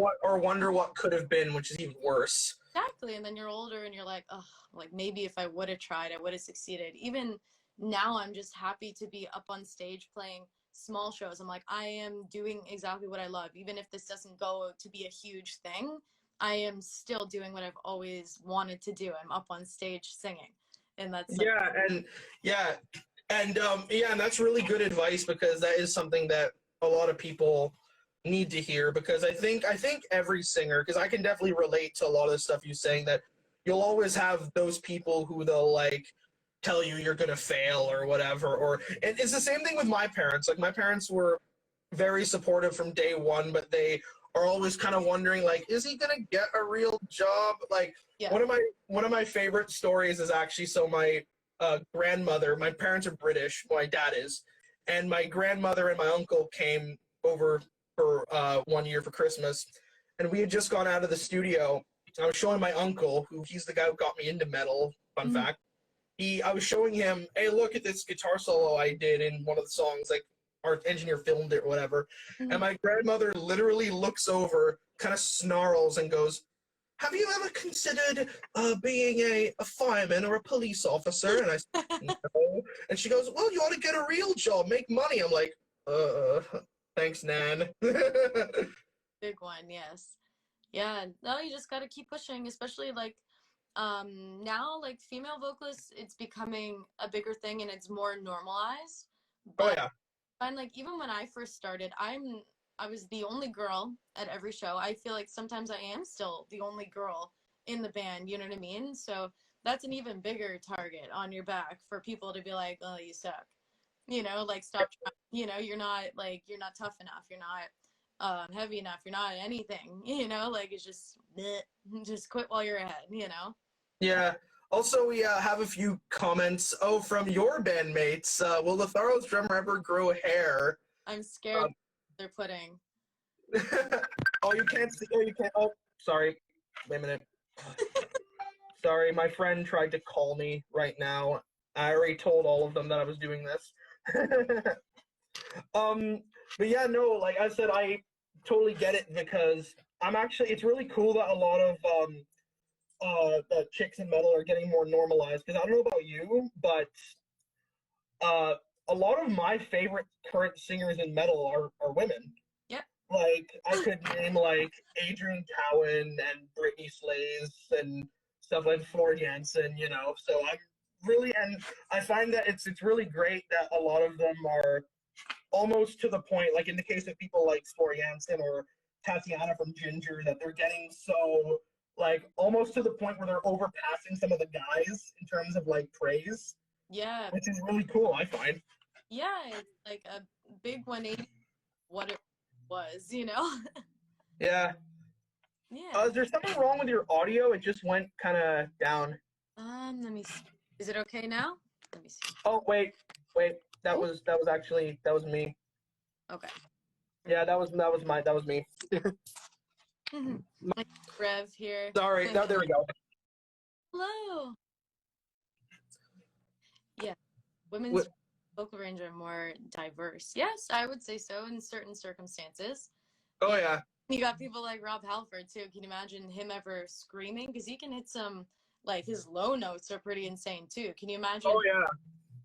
what could have been, which is even worse. Exactly. And then you're older and you're like, oh, like maybe if I would have tried, I would have succeeded. Even now, I'm just happy to be up on stage playing small shows. I'm like, I am doing exactly what I love. Even if this doesn't go to be a huge thing, I am still doing what I've always wanted to do. I'm up on stage singing. And that's like, and that's really good advice, because that is something that a lot of people need to hear, because I think every singer, because I can definitely relate to a lot of the stuff you're saying, that you'll always have those people who they'll like tell you you're gonna fail or whatever, and it's the same thing with my parents. Like, my parents were very supportive from day one, but they are always kind of wondering, like, is he gonna get a real job? Like, yeah. one of my favorite stories is actually, so my grandmother, my parents are British, my dad is, and my grandmother and my uncle came over for 1 year for Christmas, and we had just gone out of the studio. I was showing my uncle, he's the guy who got me into metal, fun fact. I was showing him, hey, look at this guitar solo I did in one of the songs, like, our engineer filmed it or whatever. And my grandmother literally looks over, kind of snarls, and goes, have you ever considered being a fireman or a police officer? And I said, no. And she goes, well, you ought to get a real job, make money. I'm like, thanks, Nan. Big one, yes. Yeah, no, you just got to keep pushing, especially like now, like female vocalists, it's becoming a bigger thing and it's more normalized. But yeah. I find, like, even when I first started, I was the only girl at every show. I feel like sometimes I am still the only girl in the band, you know what I mean? So that's an even bigger target on your back for people to be like, oh, you suck. You know, like, stop trying. You know, you're not tough enough. You're not heavy enough. You're not anything, you know? Like, it's just, bleh, just quit while you're ahead, you know? Yeah. Also, we have a few comments. Oh, from your bandmates. Will Lutharo's drummer ever grow hair? I'm scared they're putting. Oh, you can't see. Oh, you can't. Oh, sorry. Wait a minute. Sorry, my friend tried to call me right now. I already told all of them that I was doing this. But yeah, no, like I said, I totally get it, because it's really cool that a lot of the chicks in metal are getting more normalized, because I don't know about you, but a lot of my favorite current singers in metal are women. Yep. Like, I could name like Adrian Cowan and Brittany Slays and stuff like Floor Jansen, you know. So and I find that it's really great that a lot of them are almost to the point, like in the case of people like Floor Jansen or Tatiana from Ginger, that they're getting so, like, almost to the point where they're overpassing some of the guys in terms of like praise. Yeah. Which is really cool, I find. Yeah, it's like a big 180 what it was, you know? Yeah. Yeah. Is there something wrong with your audio? It just went kind of down. Let me see. Is it okay now? Let me see. Oh, wait. That was me. Okay. Yeah, that was me. Like Rev here. Sorry. No, there we go. Hello. Yeah. Women's vocal range are more diverse. Yes, I would say so in certain circumstances. Oh, yeah. You got people like Rob Halford, too. Can you imagine him ever screaming? Because he can hit some, like, his low notes are pretty insane, too. Can you imagine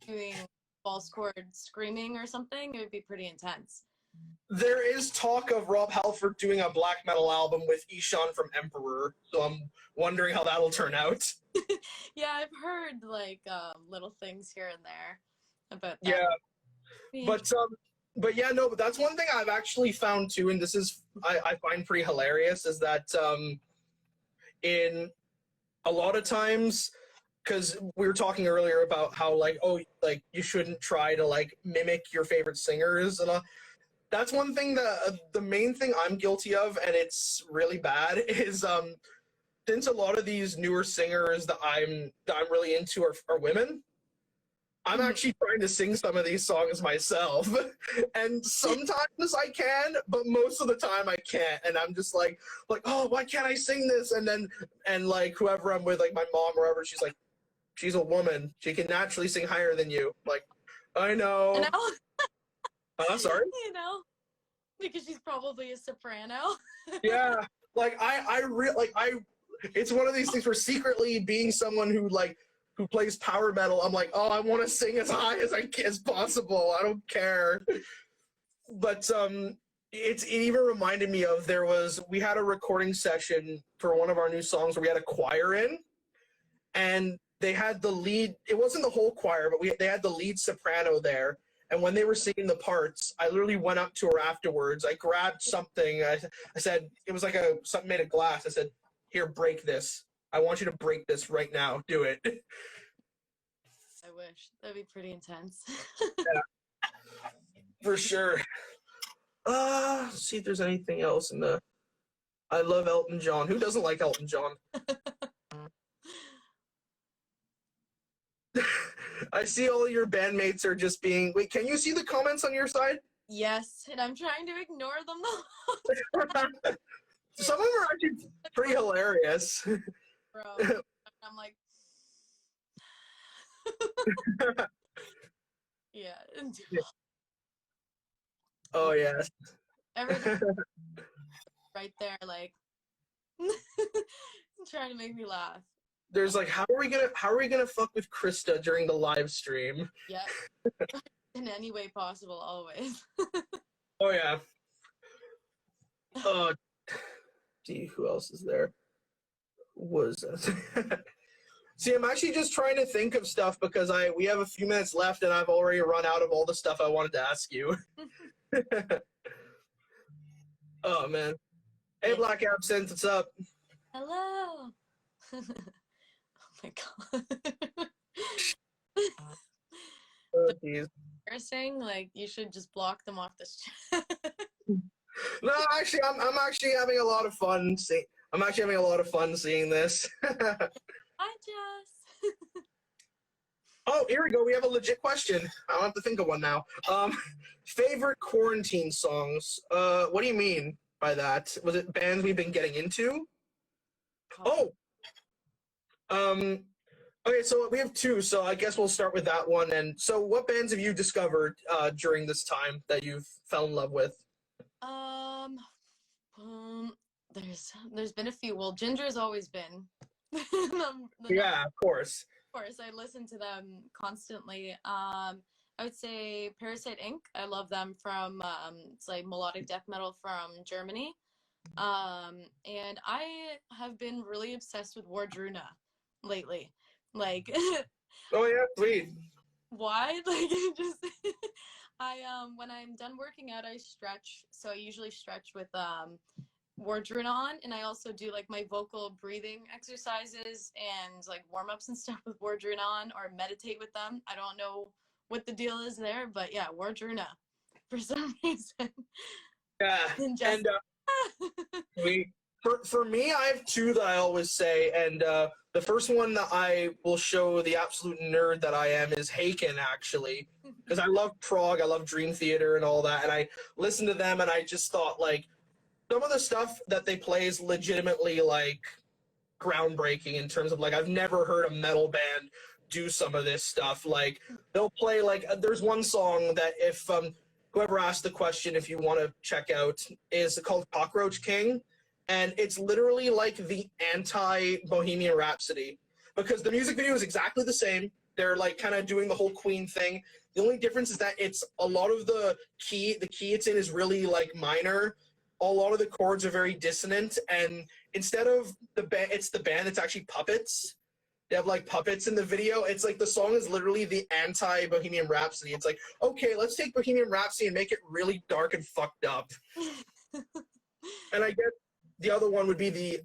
doing false chord screaming or something? It would be pretty intense. There is talk of Rob Halford doing a black metal album with Ishan from Emperor, so I'm wondering how that'll turn out. Yeah, I've heard, like, little things here and there about that. Yeah, but yeah, no, but that's one thing I've actually found too, and this is I find pretty hilarious, is that in a lot of times, because we were talking earlier about how, like, oh, like, you shouldn't try to like mimic your favorite singers and all. That's one thing that the main thing I'm guilty of, and it's really bad, is since a lot of these newer singers that I'm really into are women, I'm actually trying to sing some of these songs myself. And sometimes I can, but most of the time I can't. And I'm just like, oh, why can't I sing this? And like whoever I'm with, like my mom or whoever, she's like, she's a woman. She can naturally sing higher than you. Like, I know. You know? Sorry? You know? Because she's probably a soprano. Yeah. Like, it's one of these things where secretly being someone who plays power metal, I'm like, oh, I want to sing as high as possible. I don't care. But it even reminded me of we had a recording session for one of our new songs where we had a choir in, and they had the lead. It wasn't the whole choir, but they had the lead soprano there. And when they were singing the parts, I literally went up to her afterwards. I grabbed something. I said, it was like something made of glass. I said, here, break this. I want you to break this right now. Do it. I wish. That'd be pretty intense. Yeah, for sure. Let's see if there's anything else in the... I love Elton John. Who doesn't like Elton John? I see all your bandmates are just being... Wait, can you see the comments on your side? Yes, and I'm trying to ignore them though. Some of them are actually pretty hilarious. Bro, I'm like... Yeah. Oh, yes. Everything right there, like... trying to make me laugh. There's like, how are we gonna fuck with Krista during the live stream? Yeah. In any way possible, always. Oh yeah. Gee, who else is there? See, I'm actually just trying to think of stuff because we have a few minutes left and I've already run out of all the stuff I wanted to ask you. Oh man. Hey, Black Absinthe, what's up? Hello. Oh my god. Oh, geez. Embarrassing. Like, you should just block them off this chat. No, actually, I'm actually having a lot of fun. I'm actually having a lot of fun seeing this. Hi, Jess. Oh, here we go. We have a legit question. I don't have to think of one now. Favorite quarantine songs? What do you mean by that? Was it bands we've been getting into? Oh. Okay, so we have two, so I guess we'll start with that one. And so what bands have you discovered during this time that you've fell in love with? There's been a few. Well, Ginger's always been. Yeah, of course. Of course, I listen to them constantly. I would say Parasite Inc. I love them from, it's like melodic death metal from Germany. And I have been really obsessed with Wardruna lately. Like, oh yeah, sweet. Why? Like, just when I'm done working out, I stretch. So I usually stretch with Wardruna on, and I also do like my vocal breathing exercises and like warm-ups and stuff with Wardruna on, or meditate with them. I don't know what the deal is there, but yeah, Wardruna for some reason. Yeah, and for me, I have two that I always say, and the first one that I will show the absolute nerd that I am is Haken, actually, because I love prog, I love Dream Theater and all that, and I listened to them and I just thought, like, some of the stuff that they play is legitimately, like, groundbreaking in terms of, like, I've never heard a metal band do some of this stuff. Like, they'll play, like, there's one song that if whoever asked the question, if you want to check out, is called Cockroach King. And it's literally like the anti-Bohemian Rhapsody, because the music video is exactly the same. They're like kind of doing the whole Queen thing. The only difference is that it's a lot of the key it's in is really like minor. A lot of the chords are very dissonant, and instead of it's the band that's actually puppets. They have like puppets in the video. It's like the song is literally the anti-Bohemian Rhapsody. It's like, okay, let's take Bohemian Rhapsody and make it really dark and fucked up. And I guess the other one would be the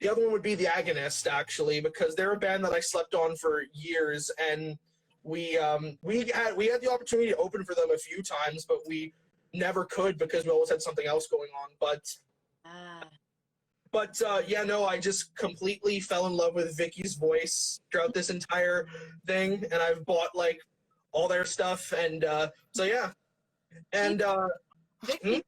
Agonist, actually, because they're a band that I slept on for years, and we had the opportunity to open for them a few times, but we never could because we always had something else going on. But yeah, no, I just completely fell in love with Vicky's voice throughout this entire thing, and I've bought like all their stuff, and so yeah, and Vicky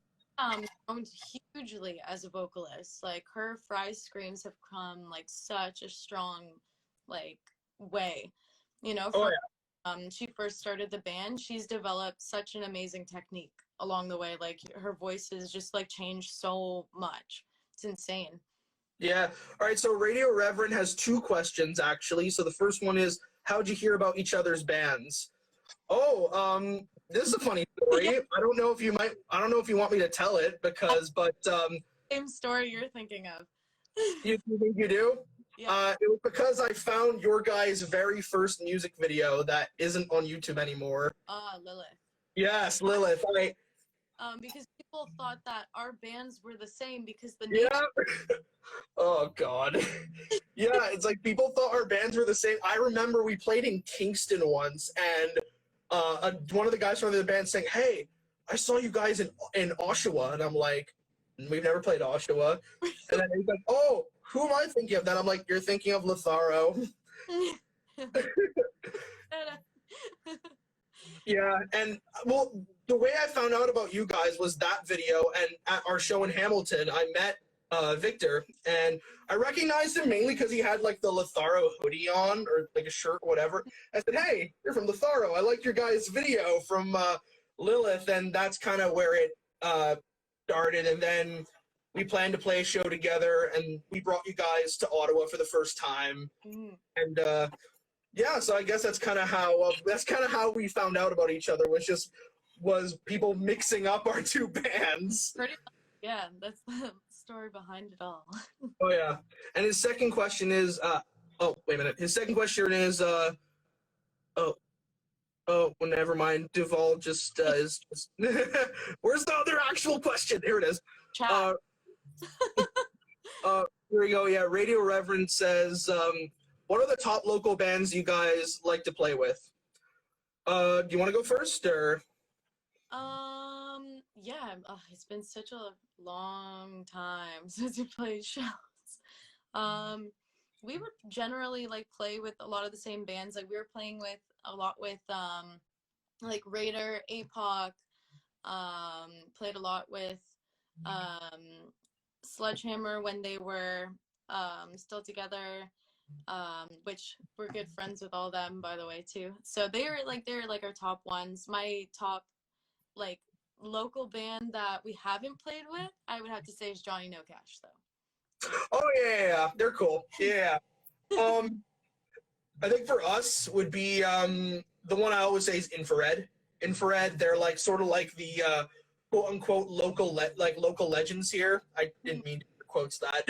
grown hugely as a vocalist. Like, her fries screams have come like such a strong like way, you know, she first started the band, she's developed such an amazing technique along the way. Like her voice has just like changed so much. It's insane. Yeah. All right. So Radio Reverend has 2 questions actually. So the first one is, how'd you hear about each other's bands? Oh, this is a funny story. Yeah. I don't know if you want me to tell it but Same story you're thinking of. you think you do? Yeah. It was because I found your guys' very first music video that isn't on YouTube anymore. Lilith. Yes, Lilith. Because people thought that our bands were the same because the name. Yeah. Oh God. Yeah, it's like people thought our bands were the same. I remember we played in Kingston once, and one of the guys from the band saying, "Hey, I saw you guys in Oshawa," and I'm like, "We've never played Oshawa." And then he's like, "Oh, who am I thinking of?" Then I'm like, "You're thinking of Lutharo." Yeah, and well, the way I found out about you guys was that video, and at our show in Hamilton, I met Victor, and I recognized him mainly because he had like the Lutharo hoodie on, or like a shirt or whatever. I said, "Hey, you're from Lutharo. I liked your guys' video from Lilith," and that's kind of where it started. And then we planned to play a show together, and we brought you guys to Ottawa for the first time. And yeah, so I guess that's kind of how we found out about each other, was people mixing up our 2 bands. Pretty much, yeah, that's the story behind it all. Oh yeah, and his second question is, oh wait a minute, his second question is, oh, well, never mind. Duval just is just. Where's the other actual question? Here it is. Chat. Here we go. Yeah, Radio Reverend says, what are the top local bands you guys like to play with? Do you want to go first, or? Yeah, it's been such a long time since we played shows. We would generally like play with a lot of the same bands. Like we were playing with a lot with like Raider, APOC, played a lot with Sledgehammer when they were still together, which we're good friends with all of them, by the way, too. So they're like our top ones. My top like local band that we haven't played with, I would have to say, is Johnny No Cash, though. Oh yeah, they're cool. Yeah. I think for us would be the one I always say is Infrared. Infrared, they're like sort of like the quote unquote local legends here. I didn't mean to quotes that.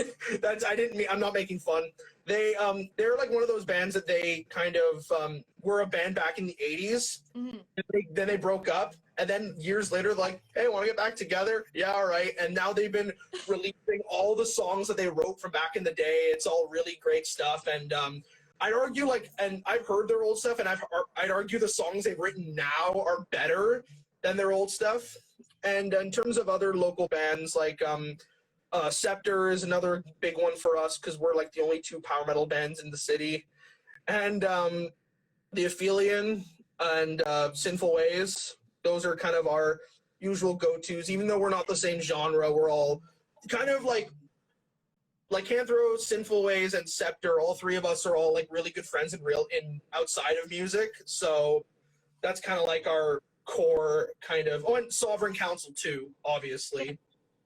I'm not making fun. They're like one of those bands that they kind of were a band back in the 80s. Mm-hmm. Then they broke up, and then years later, like, hey, want to get back together? Yeah, all right. And now they've been releasing all the songs that they wrote from back in the day. It's all really great stuff, and I'd argue, like, and I've heard their old stuff, and I'd argue the songs they've written now are better than their old stuff. And in terms of other local bands, like Scepter is another big one for us because we're like the only 2 power metal bands in the city. And the Aphelion and Sinful Ways, those are kind of our usual go-tos. Even though we're not the same genre, we're all kind of like Lycanthro, Sinful Ways, and Scepter. All 3 of us are all like really good friends in outside of music. So that's kind of like our core kind of. Oh, and Sovereign Council too, obviously.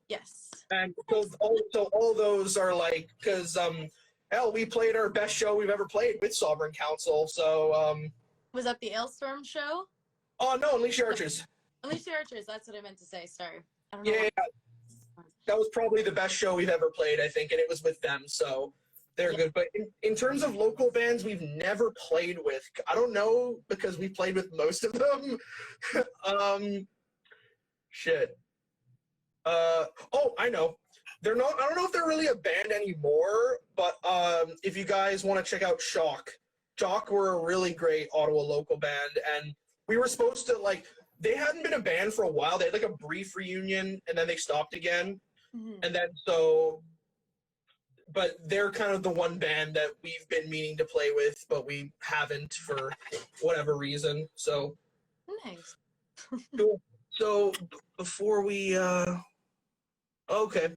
Yes. And so all those are like, because hell, we played our best show we've ever played with Sovereign Council. So was that the Ailstorm show? Oh no, Unleash the Archers. Unleash the Archers. That's what I meant to say. Sorry. I don't know Yeah, that was probably the best show we've ever played, I think, and it was with them. So they're good. But in terms of local bands we've never played with, I don't know, because we played with most of them. Shit. Oh, I know. They're not. I don't know if they're really a band anymore. But if you guys want to check out Shock were a really great Ottawa local band, and we were supposed to like. They hadn't been a band for a while. They had like a brief reunion, and then they stopped again. Mm-hmm. And then but they're kind of the one band that we've been meaning to play with, but we haven't for whatever reason. So nice. cool. So before we okay,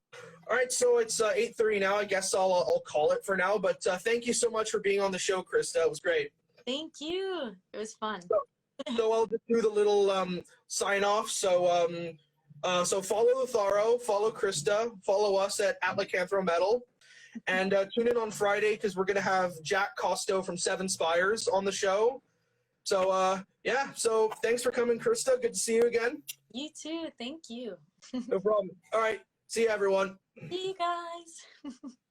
all right. So it's 8:30 now. I guess I'll call it for now. But thank you so much for being on the show, Krista. It was great. Thank you. It was fun. So I'll just do the little sign off. So so follow Lutharo, follow Krista, follow us at Lycanthro Metal, and tune in on Friday because we're gonna have Jack Costo from Seven Spires on the show. So yeah, so thanks for coming, Krista. Good to see you again. You too. Thank you. No problem. All right. See you, everyone. See you guys.